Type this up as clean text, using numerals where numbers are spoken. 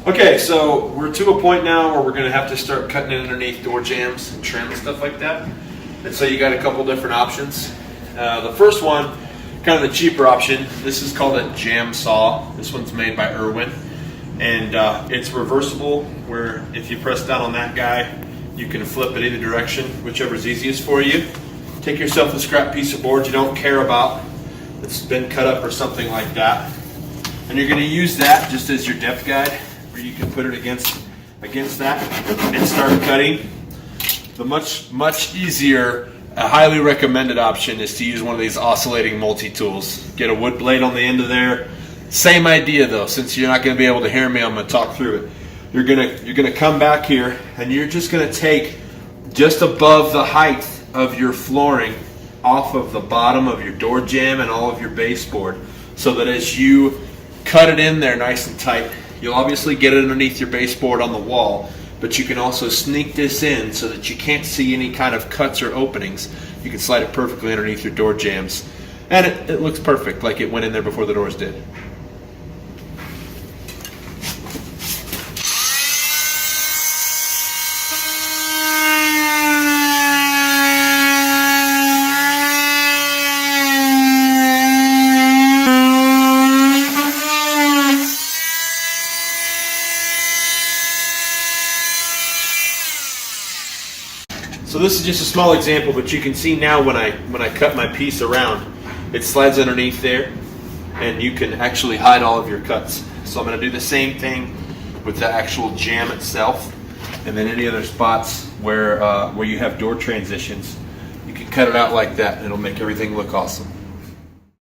Okay, so we're to a point now where we're going to have to start cutting it underneath door jambs and trim and stuff like that. And so you got a couple different options. The first one, kind of the cheaper option, this is called a jam saw. This one's made by Irwin. And it's reversible, where if you press down on that guy, you can flip it either direction, whichever's easiest for you. Take yourself a scrap piece of board you don't care about that's been cut up or something like that. And you're going to use that just as your depth guide, where you can put it against that and start cutting. The much easier, highly recommended option is to use one of these oscillating multi-tools. Get a wood blade on the end of there. Same idea though, since you're not going to be able to hear me, I'm going to talk through it. You're gonna come back here and you're just going to take just above the height of your flooring off of the bottom of your door jamb and all of your baseboard, so that as you cut it in there nice and tight, you'll obviously get it underneath your baseboard on the wall, but you can also sneak this in so that you can't see any kind of cuts or openings. You can slide it perfectly underneath your door jambs, and it looks perfect, like it went in there before the doors did. So this is just a small example, but you can see now when I cut my piece around, it slides underneath there, and you can actually hide all of your cuts. So I'm going to do the same thing with the actual jamb itself, and then any other spots where you have door transitions, you can cut it out like that, and it'll make everything look awesome.